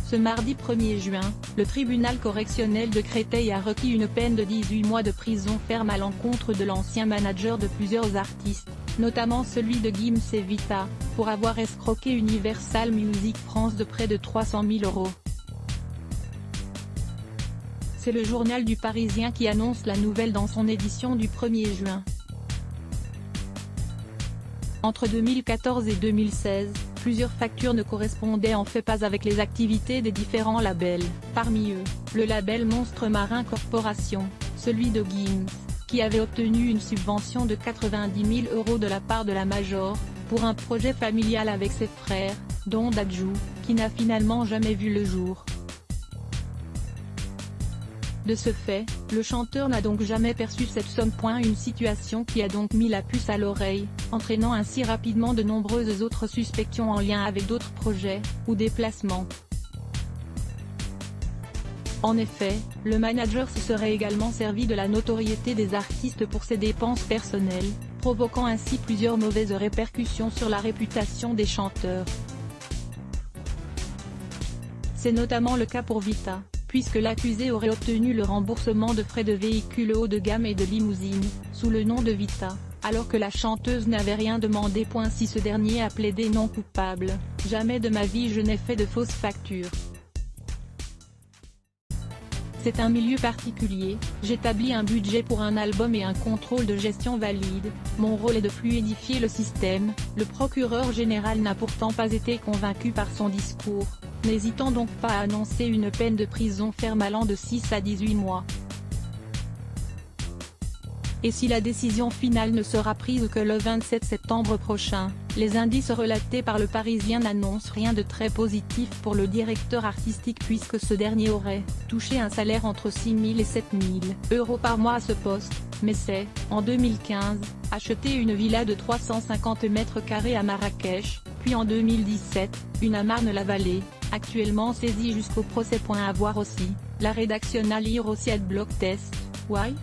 Ce mardi 1er juin, le tribunal correctionnel de Créteil a requis une peine de 18 mois de prison ferme à l'encontre de l'ancien manager de plusieurs artistes, notamment celui de Gims et Vita, pour avoir escroqué Universal Music France de près de 300 000 €. C'est le journal du Parisien qui annonce la nouvelle dans son édition du 1er juin. Entre 2014 et 2016, plusieurs factures ne correspondaient en fait pas avec les activités des différents labels, parmi eux, le label Monstre Marin Corporation, celui de Gims, qui avait obtenu une subvention de 90 000 € de la part de la Major, pour un projet familial avec ses frères, dont Dadju, qui n'a finalement jamais vu le jour. De ce fait, le chanteur n'a donc jamais perçu cette somme. Une situation qui a donc mis la puce à l'oreille, entraînant ainsi rapidement de nombreuses autres suspicions en lien avec d'autres projets, ou déplacements. En effet, le manager se serait également servi de la notoriété des artistes pour ses dépenses personnelles, provoquant ainsi plusieurs mauvaises répercussions sur la réputation des chanteurs. C'est notamment le cas pour Vita, puisque l'accusé aurait obtenu le remboursement de frais de véhicules haut de gamme et de limousine, sous le nom de Vita, alors que la chanteuse n'avait rien demandé. Si ce dernier a plaidé non coupable, jamais de ma vie je n'ai fait de fausses factures. C'est un milieu particulier, j'établis un budget pour un album et un contrôle de gestion valide, mon rôle est de fluidifier le système. Le procureur général n'a pourtant pas été convaincu par son discours, n'hésitant donc pas à annoncer une peine de prison ferme allant de 6 à 18 mois. Et si la décision finale ne sera prise que le 27 septembre prochain, les indices relatés par le Parisien n'annoncent rien de très positif pour le directeur artistique, puisque ce dernier aurait touché un salaire entre 6 000 et 7 000 € par mois à ce poste, mais c'est, en 2015, acheté une villa de 350 mètres carrés à Marrakech, puis en 2017, une à Marne-la-Vallée, actuellement saisie jusqu'au procès. À voir aussi, la rédaction à lire aussi Adblock Test, Why ?